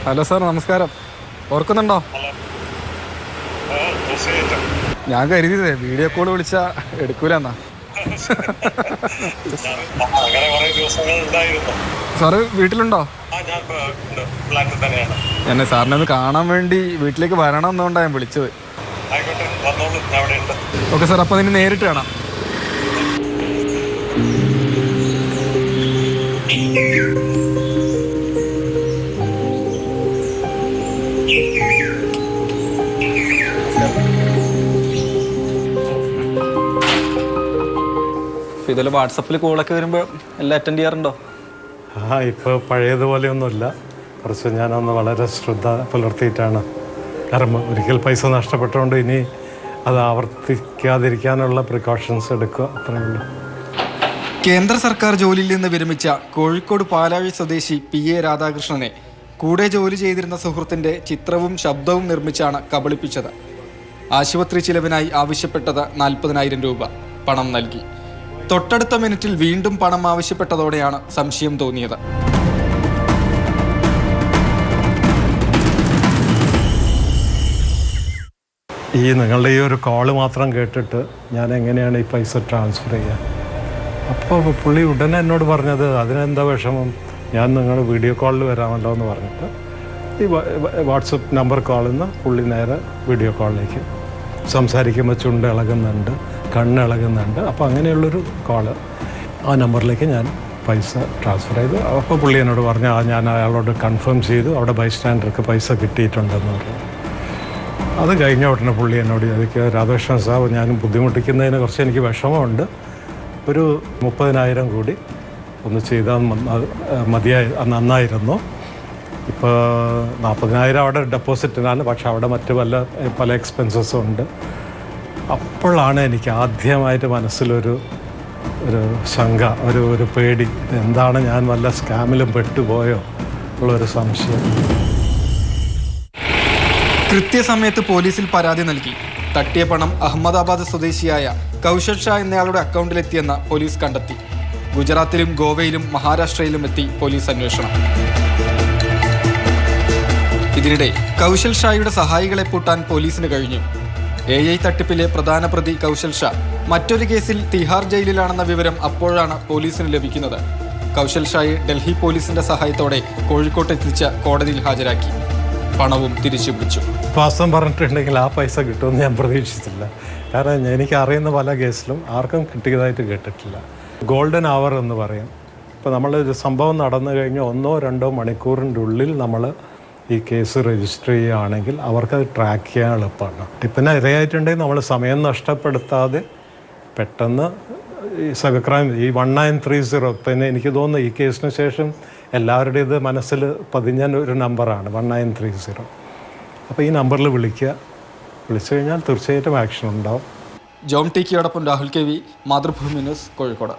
Hello sir, നമസ്കാരം. ഓർക്കുന്നുണ്ടോ? ഞാൻ കരുതിയതേ വീഡിയോ കോൾ വിളിച്ചാ എടുക്കൂലെന്നാ. സാറ് വീട്ടിലുണ്ടോ? എന്നെ സാറിനെ ഒന്ന് കാണാൻ വേണ്ടി വീട്ടിലേക്ക് വരണം എന്നുകൊണ്ടാണ് ഞാൻ വിളിച്ചത്. ഓക്കെ സാർ, അപ്പോൾ നിന്നെ നേരിട്ട് കാണാം. ഇതിൽ വാട്സപ്പിൽ കോളൊക്കെ വരുമ്പോൾ എല്ലാം അറ്റൻഡ് ചെയ്യാറുണ്ടോ? ഇപ്പോൾ പഴയതുപോലെയൊന്നുമില്ല. കുറച്ച് ഞാനൊന്ന് വളരെ ശ്രദ്ധ പുലർത്തിയിട്ടാണ്. കാരണം ഒരിക്കൽ പൈസ നഷ്ടപ്പെട്ടുകൊണ്ട് ഇനി അത് ആവർത്തിക്കാതിരിക്കാനുള്ള പ്രിക്കോഷൻസ് എടുക്കുക, അത്രയേ ഉള്ളൂ. കേന്ദ്ര സർക്കാർ ജോലിയിൽ നിന്ന് വിരമിച്ച കോഴിക്കോട് പാലാഴി സ്വദേശി PA രാധാകൃഷ്ണനെ കൂടെ ജോലി ചെയ്തിരുന്ന സുഹൃത്തിൻ്റെ ചിത്രവും ശബ്ദവും നിർമ്മിച്ചാണ് കബളിപ്പിച്ചത്. ആശുപത്രി ചിലവിനായി ആവശ്യപ്പെട്ടത് 40,000 രൂപ പണം നൽകി. തൊട്ടടുത്ത മിനിറ്റിൽ വീണ്ടും പണം ആവശ്യപ്പെട്ടതോടെയാണ് സംശയം തോന്നിയത്. നിങ്ങളുടെ ഈ ഒരു കോള് മാത്രം കേട്ടിട്ട് ഞാൻ എങ്ങനെയാണ് ഈ പൈസ ട്രാൻസ്ഫർ ചെയ്യുക? അപ്പോൾ പുള്ളി ഉടനെ എന്നോട് പറഞ്ഞത് അതിനെന്താ വിഷമം, ഞാൻ നിങ്ങൾ വീഡിയോ കോളിൽ വരാമല്ലോ എന്ന് പറഞ്ഞിട്ട് ഈ വാട്സപ്പ് നമ്പർ കോളിൽ നിന്ന് പുള്ളി നേരെ വീഡിയോ കോളിലേക്ക് സംസാരിക്കുമ്പോൾ ചുണ്ട് ഇളകുന്നുണ്ട്, കണ്ണിളകുന്നുണ്ട്. അപ്പോൾ അങ്ങനെയുള്ളൊരു കോള് ആ നമ്പറിലേക്ക് ഞാൻ പൈസ ട്രാൻസ്ഫർ ചെയ്തു. അപ്പോൾ പുള്ളി എന്നോട് പറഞ്ഞു ഞാൻ അയാളോട് കൺഫേം ചെയ്തു, അവിടെ ബൈസ്റ്റാൻഡർക്ക് പൈസ കിട്ടിയിട്ടുണ്ടെന്ന് പറഞ്ഞു. അത് കഴിഞ്ഞ ഉടനെ പുള്ളി എന്നോട് ചോദിക്കുക, രാധാകൃഷ്ണൻ സാബ് ഞാൻ ബുദ്ധിമുട്ടിക്കുന്നതിന് കുറച്ച് എനിക്ക് വിഷമമുണ്ട്, ഒരു 30,000 കൂടി ഒന്ന് ചെയ്താൽ നന്നായിരുന്നു. ഇപ്പോൾ 40,000 അവിടെ ഡെപ്പോസിറ്റിനാണ്, പക്ഷെ അവിടെ മറ്റ് പല എക്സ്പെൻസസും ഉണ്ട്. അപ്പോഴാണ് എനിക്ക് ആദ്യമായിട്ട് മനസ്സിലൊരു ശങ്ക, ഒരു പേടി, എന്താണ് ഞാൻ വല്ല സ്കാമിലും പെട്ടുപോയോ ഉള്ളൊരു സംശയം. കൃത്യസമയത്ത് പോലീസിൽ പരാതി നൽകി. തട്ടിയ പണം അഹമ്മദാബാദ് സ്വദേശിയായ കൗശൽ ഷാ എന്നയാളുടെ അക്കൗണ്ടിലെത്തിയെന്ന് പോലീസ് കണ്ടെത്തി. ഗുജറാത്തിലും ഗോവയിലും മഹാരാഷ്ട്രയിലും എത്തി പോലീസ് അന്വേഷണം. ഇതിനിടെ കൗശൽ ഷായുടെ സഹായികളെ പൂട്ടാൻ പോലീസിന് കഴിഞ്ഞു. AI തട്ടിപ്പിലെ പ്രധാന പ്രതി കൗശൽ ഷാ മറ്റൊരു കേസിൽ തിഹാർ ജയിലിലാണെന്ന വിവരം അപ്പോഴാണ് പോലീസിന് ലഭിക്കുന്നത്. കൗശൽ ഷായെ ഡൽഹി പോലീസിന്റെ സഹായത്തോടെ കോഴിക്കോട്ടെത്തിച്ച് കോടതിയിൽ ഹാജരാക്കി. പണവും തിരിച്ചു പിടിച്ചു. വാസ്തവം പറഞ്ഞിട്ടുണ്ടെങ്കിൽ ആ പൈസ കിട്ടുമെന്ന് ഞാൻ പ്രതീക്ഷിച്ചില്ല. കാരണം എനിക്ക് അറിയുന്ന പല കേസിലും ആർക്കും കിട്ടിയതായിട്ട് കേട്ടിട്ടില്ല. ഗോൾഡൻ അവർ എന്ന് പറയും. ഇപ്പോൾ നമ്മളൊരു സംഭവം നടന്നു കഴിഞ്ഞ് 1-2 മണിക്കൂറിൻ്റെ ഉള്ളിൽ നമ്മൾ ഈ കേസ് രജിസ്റ്റർ ചെയ്യുകയാണെങ്കിൽ അവർക്കത് ട്രാക്ക് ചെയ്യാൻ എളുപ്പമാണ്. ടിപ്പിന് ഇരയായിട്ടുണ്ടെങ്കിൽ നമ്മൾ സമയം നഷ്ടപ്പെടുത്താതെ പെട്ടെന്ന് ഈ സൈബർ ഈ 1930, പിന്നെ എനിക്ക് തോന്നുന്നു ഈ കേസിന് ശേഷം എല്ലാവരുടെയും ഇത് മനസ്സിൽ പതിഞ്ഞ ഒരു നമ്പറാണ് 1930. അപ്പോൾ ഈ നമ്പറിൽ വിളിച്ചു കഴിഞ്ഞാൽ തീർച്ചയായിട്ടും ആക്ഷൻ ഉണ്ടാവും. ജോം ടി കെയോടൊപ്പം രാഹുൽ KV, മാതൃഭൂമി ന്യൂസ്, കോഴിക്കോട്.